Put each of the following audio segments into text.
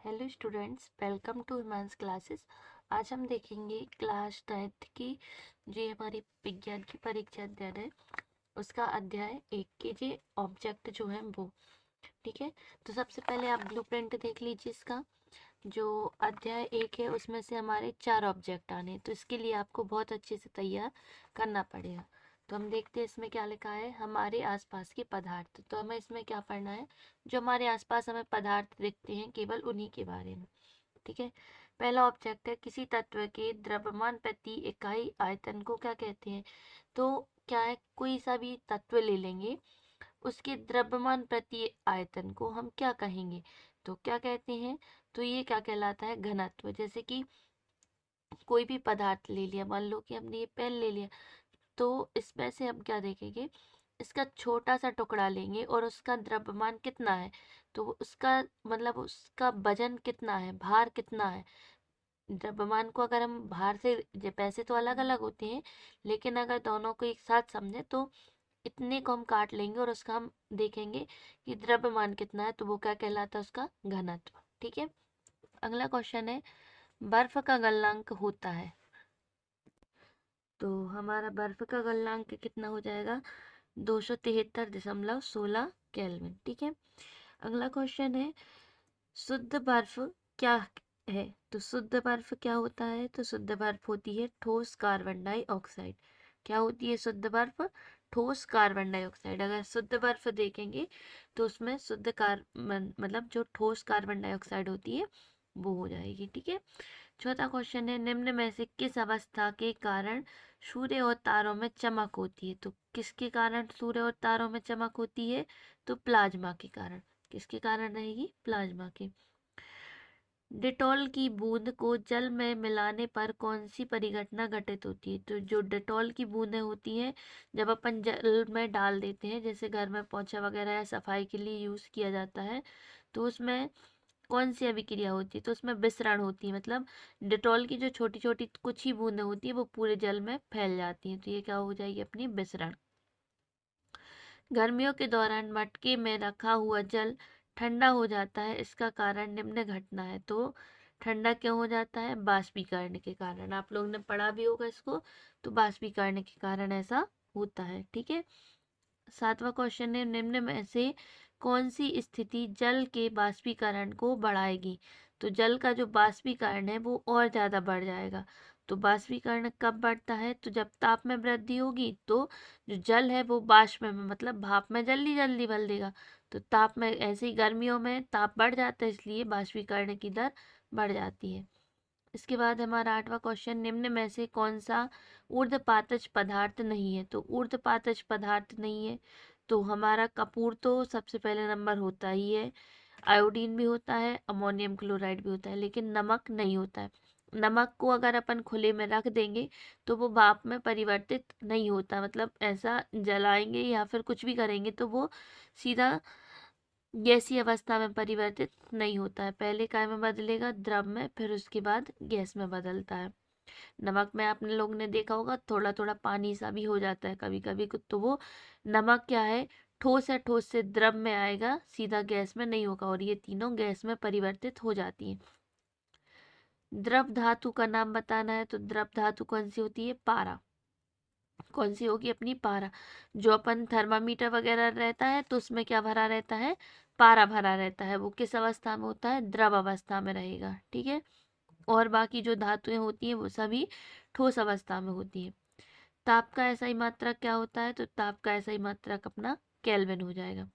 Hello students, welcome to Himans classes. आज हम देखेंगे क्लास 9th की जो हमारी विज्ञान की परीक्षा अध्ययन है उसका अध्याय 1 के जो ऑब्जेक्ट जो है वो। ठीक है, तो सबसे पहले आप ब्लूप्रिंट देख लीजिए। इसका जो अध्याय 1 है उसमें से हमारे 4 ऑब्जेक्ट आने हैं, तो इसके लिए आपको बहुत अच्छे से तैयार करना पड़ेगा। तो हम देखते हैं इसमें क्या लिखा है, हमारे आसपास के पदार्थ। तो हमें इसमें क्या पढ़ना है, जो हमारे आसपास हमें पदार्थ दिखते हैं केवल उन्हीं के बारे में। ठीक है, पहला ऑब्जेक्ट है, किसी तत्व के द्रव्यमान प्रति इकाई आयतन को क्या कहते हैं। तो क्या है, कोई सा भी तत्व ले लेंगे, उसके द्रव्यमान प्रति आयतन को हम क्या कहेंगे, तो क्या कहते हैं, तो ये क्या कहलाता है, घनत्व। जैसे कि कोई भी पदार्थ ले लिया, मान लो कि हमने ये पेन ले लिया, तो इसमें से हम क्या देखेंगे, इसका छोटा सा टुकड़ा लेंगे और उसका द्रव्यमान कितना है, तो उसका मतलब उसका वजन कितना है, भार कितना है। द्रव्यमान को अगर हम भार से पैसे तो अलग अलग होते हैं, लेकिन अगर दोनों को एक साथ समझे तो इतने को हम काट लेंगे और उसका हम देखेंगे कि द्रव्यमान कितना है, तो वो क्या कहलाता है, उसका घनत्व। ठीक है, अगला क्वेश्चन है, बर्फ का गलनांक होता है। तो हमारा बर्फ का गलनांक कितना हो जाएगा, 273.16 केल्विन। ठीक है, अगला क्वेश्चन है, शुद्ध बर्फ क्या है। तो शुद्ध बर्फ क्या होता है, तो शुद्ध बर्फ होती है ठोस कार्बन डाइऑक्साइड। क्या होती है शुद्ध बर्फ, ठोस कार्बन डाइऑक्साइड। अगर शुद्ध बर्फ देखेंगे तो उसमें शुद्ध कार्बन मतलब जो ठोस कार्बन डाइऑक्साइड होती है वो हो जाएगी। ठीक है, चौथा क्वेश्चन है, निम्न में से किस अवस्था के कारण सूर्य और तारों में चमक होती है। तो किसके कारण सूर्य और तारों में चमक होती है, तो प्लाज्मा के कारण। किसके कारण रहेगी, प्लाज्मा के। डेटॉल की बूंद को जल में मिलाने पर कौन सी परिघटना घटित होती है। तो जो डेटॉल की बूंदें होती हैं, जब अपन जल में डाल देते हैं, जैसे घर में पोछा वगैरह या सफाई के लिए यूज किया जाता है, तो उसमें कौन सी अभिक्रिया होती है, तो उसमें विसरण होती है। मतलब डेटॉल की जो छोटी छोटी कुछ ही बूंदें होती है वो पूरे जल में फैल जाती हैं, तो ये क्या हो जाएगी, अपनी विसरण। गर्मियों के दौरान मटके में रखा हुआ जल ठंडा हो जाता है, इसका कारण निम्न घटना है। तो ठंडा क्यों हो जाता है, बाष्पीकरण के कारण। आप लोगों ने पढ़ा भी होगा इसको, तो बाष्पीकरण के कारण ऐसा होता है। ठीक है, सातवां क्वेश्चन है, निम्न में से कौन सी स्थिति जल के बाष्पीकरण को बढ़ाएगी। तो जल का जो बाष्पीकरण है वो और ज्यादा बढ़ जाएगा। तो बाष्पीकरण कब बढ़ता है, तो जब ताप में वृद्धि होगी, तो जो जल है वो वाष्प में मतलब भाप में जल्दी जल्दी बदल देगा। तो ताप में ऐसे ही गर्मियों में ताप बढ़ जाता है, इसलिए बाष्पीकरण की दर बढ़ जाती है। इसके बाद हमारा आठवां क्वेश्चन, निम्न में से कौन सा ऊर्ध्वपातज पदार्थ नहीं है। तो ऊर्ध्वपातज पदार्थ नहीं है, तो हमारा कपूर तो सबसे पहले नंबर होता ही है, आयोडीन भी होता है, अमोनियम क्लोराइड भी होता है, लेकिन नमक नहीं होता है। नमक को अगर अपन खुले में रख देंगे तो वो भाप में परिवर्तित नहीं होता, मतलब ऐसा जलाएंगे या फिर कुछ भी करेंगे तो वो सीधा गैसीय अवस्था में परिवर्तित नहीं होता है। पहले काय में बदलेगा, द्रव में, फिर उसके बाद गैस में बदलता है। नमक में आपने लोग ने देखा होगा थोड़ा थोड़ा पानी सा भी हो जाता है कभी कभी, तो वो नमक क्या है, ठोस है, ठोस से द्रव में आएगा, सीधा गैस में नहीं होगा, और ये तीनों गैस में परिवर्तित हो जाती हैं। द्रव धातु का नाम बताना है, तो द्रव धातु कौन सी होती है, पारा। कौन सी होगी, अपनी पारा। जो अपन थर्मामीटर वगैरह रहता है तो उसमें क्या भरा रहता है, पारा भरा रहता है, वो किस अवस्था में होता है, द्रव अवस्था में रहेगा। ठीक है, और बाकी जो धातुएं होती हैं वो सभी ठोस अवस्था में होती हैं। ताप का ऐसा ही मात्रक क्या होता है, तो ताप का ऐसा ही मात्रक अपना केल्विन हो जाएगा।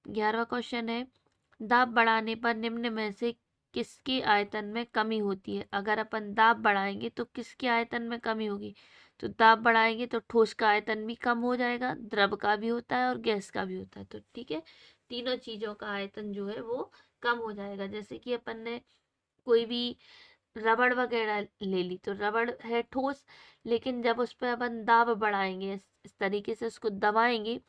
11वां क्वेश्चन है, दाब बढ़ाने पर निम्न में से किसके आयतन में कमी होती है। अगर अपन दाब बढ़ाएंगे तो किसके आयतन में कमी होगी, तो दाब बढ़ाएंगे तो ठोस का आयतन भी कम हो जाएगा, द्रव का भी होता है और गैस का भी होता है। तो ठीक है, तीनों चीजों का आयतन जो है वो कम हो जाएगा। जैसे कि अपन ने कोई भी रबड़ वगैरह ले ली, तो रबड़ है ठोस, लेकिन जब उस पर अपन दाब बढ़ाएंगे, इस तरीके से उसको दबाएंगे,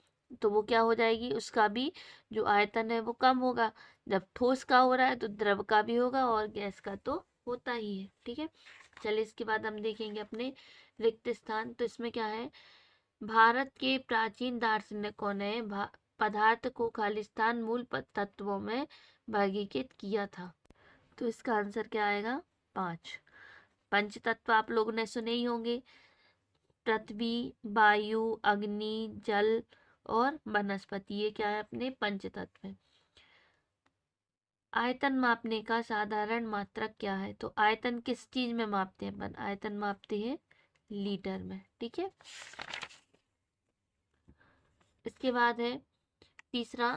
तो वो क्या हो जाएगी, उसका भी जो आयतन है वो कम होगा। जब ठोस का हो रहा है तो द्रव का भी होगा और गैस का तो होता ही है। ठीक है, चलिए इसके बाद हम देखेंगे अपने रिक्त स्थान। तो इसमें क्या है, भारत के प्राचीन दार्शनिकों ने पदार्थ को खालिस्तान मूल तत्वों में वर्गीकृत किया था। तो इसका आंसर क्या आएगा? 5। पंच तत्व आप लोगों ने सुने ही होंगे, पृथ्वी, वायु, अग्नि, जल और वनस्पति, ये क्या है? अपने पंच तत्व है। आयतन मापने का साधारण मात्रक क्या है? तो आयतन किस चीज में मापते हैं अपन? आयतन मापते हैं लीटर में, ठीक है। इसके बाद है तीसरा,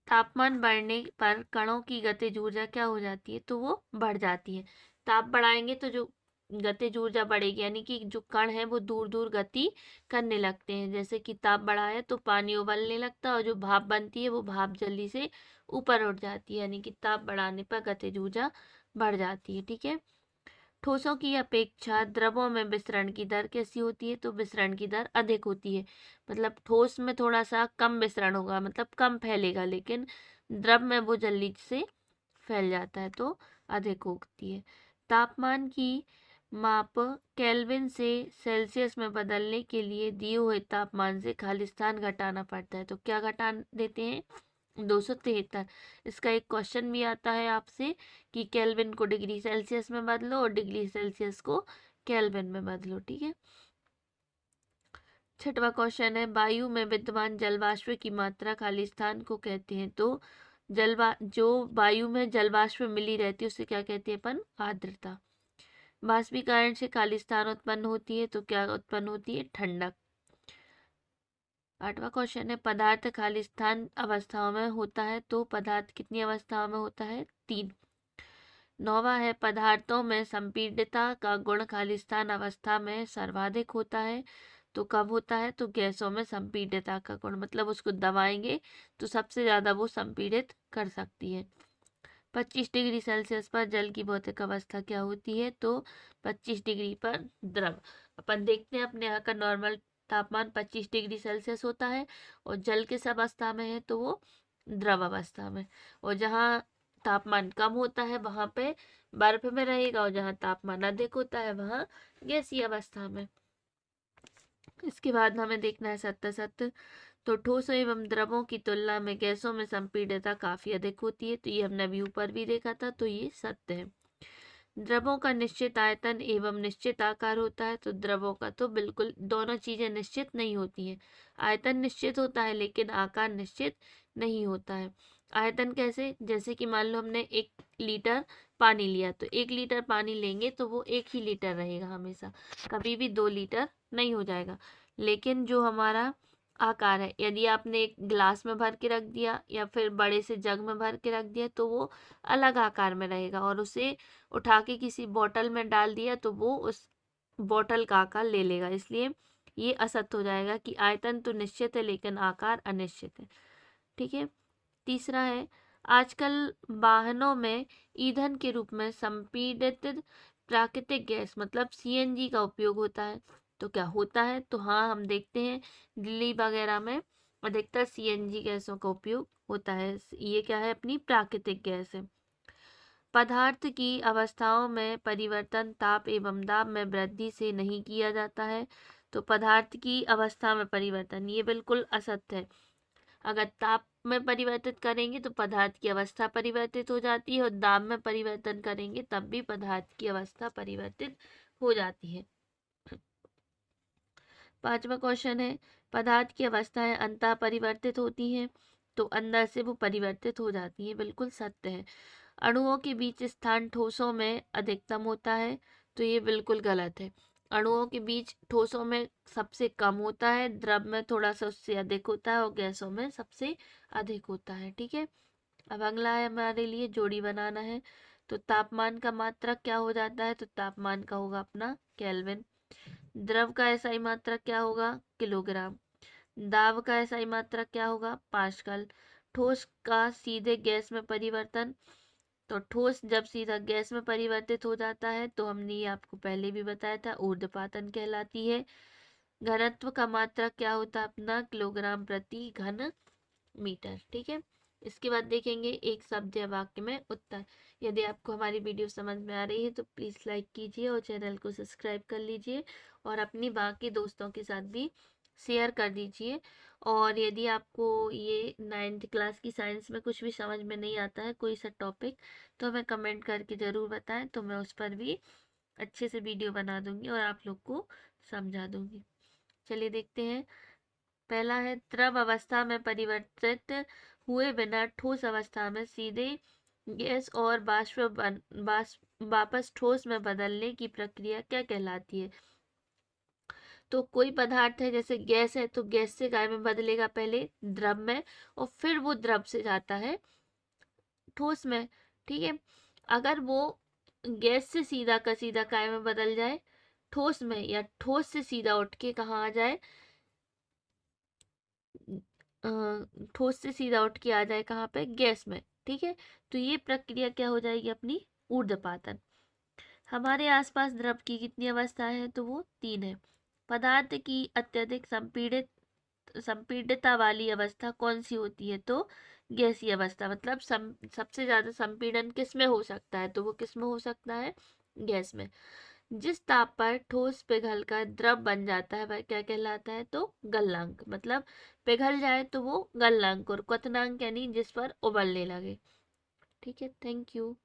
तापमान बढ़ने पर कणों की गतिज ऊर्जा क्या हो जाती है? तो वो बढ़ जाती है। ताप बढ़ाएंगे तो जो गतिज ऊर्जा बढ़ेगी, यानी कि जो कण है वो दूर दूर गति करने लगते हैं। जैसे कि ताप बढ़ाया तो पानी उबलने लगता है और जो भाप बनती है वो भाप जल्दी से ऊपर उठ जाती है, यानी कि ताप बढ़ाने पर गतिज ऊर्जा बढ़ जाती है, ठीक है। ठोसों की अपेक्षा द्रवों में विसरण की दर कैसी होती है? तो विसरण की दर अधिक होती है। मतलब ठोस में थोड़ा सा कम विसरण होगा, मतलब कम फैलेगा, लेकिन द्रव में वो जल्दी से फैल जाता है, तो अधिक होती है। तापमान की माप केल्विन से सेल्सियस में बदलने के लिए दिए हुए तापमान से खालिस्तान घटाना पड़ता है। तो क्या घटा देते हैं? 273। इसका एक क्वेश्चन भी आता है आपसे कि केल्विन को डिग्री सेल्सियस में बदलो और डिग्री सेल्सियस को केल्विन में बदलो, ठीक है। छठवां क्वेश्चन है, वायु में विद्यमान जलवाष्प की मात्रा खालिस्तान को कहते हैं। तो जो वायु में जलवाष्प मिली रहती है उसे क्या कहते हैं अपन? आर्द्रता। वाष्पीकरण से खालिस्तान उत्पन्न होती है, तो क्या उत्पन्न होती है? ठंडक। आठवां क्वेश्चन है, पदार्थ खालिस्तान अवस्थाओं में होता है। तो पदार्थ कितनी अवस्थाओं में होता है? 3। नौवां है, पदार्थों में संपीड्यता का गुण खालिस्तान अवस्था में सर्वाधिक होता है। तो कब होता है? तो गैसों में संपीड्यता का गुण, मतलब उसको दबाएंगे तो सबसे ज्यादा वो संपीड़ित कर सकती है। 25 डिग्री सेल्सियस पर जल की भौतिक अवस्था क्या होती है? तो 25 डिग्री पर द्रव। अपन देखते हैं अपने यहाँ का नॉर्मल तापमान 25 डिग्री सेल्सियस होता है और जल किस अवस्था में है? तो वो द्रव अवस्था में। और जहाँ तापमान कम होता है वहां पे बर्फ में रहेगा और जहाँ तापमान अधिक होता है वहाँ गैसीय अवस्था में। इसके बाद हमें देखना है सत्य सत्य। तो ठोसों एवं द्रवों की तुलना में गैसों में संपीड्यता काफी अधिक होती है। तो ये हमने अभी ऊपर भी देखा था, तो ये सत्य है। द्रवों का निश्चित आयतन एवं निश्चित आकार होता है। तो द्रवों का तो बिल्कुल दोनों चीजें निश्चित नहीं होती हैं। आयतन निश्चित होता है लेकिन आकार निश्चित नहीं होता है। आयतन कैसे? जैसे कि मान लो हमने 1 लीटर पानी लिया, तो 1 लीटर पानी लेंगे तो वो 1 ही लीटर रहेगा हमेशा, कभी भी 2 लीटर नहीं हो जाएगा। लेकिन जो हमारा आकार है, यदि आपने एक ग्लास में भर के रख दिया या फिर बड़े से जग में भर के रख दिया तो वो अलग आकार में रहेगा, और उसे उठा के किसी बोतल में डाल दिया तो वो उस बोतल का आकार ले लेगा। इसलिए ये असत्य हो जाएगा कि आयतन तो निश्चित है लेकिन आकार अनिश्चित है, ठीक है। तीसरा है, आजकल वाहनों में ईंधन के रूप में संपीड़ित प्राकृतिक गैस मतलब सीएनजी का उपयोग होता है। तो क्या होता है? तो हाँ, हम देखते हैं दिल्ली वगैरह में अधिकतर सीएनजी गैसों का उपयोग होता है। ये क्या है? अपनी प्राकृतिक गैस है। पदार्थ की अवस्थाओं में परिवर्तन ताप एवं दाब में वृद्धि से नहीं किया जाता है। तो पदार्थ की अवस्था में परिवर्तन, ये बिल्कुल असत्य है। अगर ताप में परिवर्तित करेंगे तो पदार्थ की अवस्था परिवर्तित हो जाती है, और दाब में परिवर्तन करेंगे तब भी पदार्थ की अवस्था परिवर्तित हो जाती है। पांचवा क्वेश्चन है, पदार्थ की अवस्थाएं अंतः परिवर्तित होती हैं। तो अंदर से वो परिवर्तित हो जाती है, बिल्कुल सत्य है। अणुओं के बीच स्थान ठोसों में अधिकतम होता है। तो ये बिल्कुल गलत है। अणुओं के बीच ठोसों में सबसे कम होता है, द्रव में थोड़ा सा उससे अधिक होता है और गैसों में सबसे अधिक होता है, ठीक है। अब अगला है हमारे लिए जोड़ी बनाना है। तो तापमान का मात्रक क्या हो जाता है? तो तापमान का होगा अपना केल्विन। द्रव का एसआई मात्रक क्या होगा? किलोग्राम। दाब का एसआई मात्रक क्या होगा? पास्कल। ठोस का सीधे गैस में परिवर्तन, तो ठोस जब सीधा गैस में परिवर्तित हो जाता है तो हमने ये आपको पहले भी बताया था, ऊर्ध्वपातन कहलाती है। घनत्व का मात्रक क्या होता है अपना? किलोग्राम प्रति घन मीटर, ठीक है। इसके बाद देखेंगे एक शब्द या वाक्य में उत्तर। यदि आपको हमारी वीडियो समझ में आ रही है तो प्लीज़ लाइक कीजिए और चैनल को सब्सक्राइब कर लीजिए और अपनी बाकी दोस्तों के साथ भी शेयर कर दीजिए। और यदि आपको ये 9th क्लास की साइंस में कुछ भी समझ में नहीं आता है, कोई सा टॉपिक, तो हमें कमेंट करके ज़रूर बताएं, तो मैं उस पर भी अच्छे से वीडियो बना दूंगी और आप लोग को समझा दूंगी। चलिए देखते हैं। पहला है द्रव अवस्था में परिवर्तित हुए बिना ठोस अवस्था में सीधे गैस और वापस ठोस में बदलने की प्रक्रिया क्या कहलाती है। तो कोई पदार्थ है, जैसे गैस है, तो गैस से काय में बदलेगा, पहले द्रव में, और फिर वो द्रव से जाता है ठोस में। ठीक है। अगर वो गैस से सीधा का सीधा काय में बदल जाए ठोस में, या ठोस से सीधा उठ के कहाँ आ जाए, अ, ठोस से सीधा उठ के आ जाए कहाँ पे, गैस में। ठीक है। तो ये प्रक्रिया क्या हो जाएगी अपनी, ऊर्ध्वपातन। हमारे आसपास द्रव की कितनी अवस्थाएं हैं, तो वो 3 है। पदार्थ की अत्यधिक संपीडितता वाली अवस्था कौन सी होती है, तो गैसीय अवस्था। मतलब सबसे ज्यादा संपीड़न किस में हो सकता है, तो वो किस में हो सकता है, गैस में। जिस ताप पर ठोस पिघलकर द्रव बन जाता है वह क्या कहलाता है, तो गलनांक। मतलब पिघल जाए तो वो गलनांक, और क्वथनांक यानी जिस पर उबलने लगे। ठीक है, थैंक यू।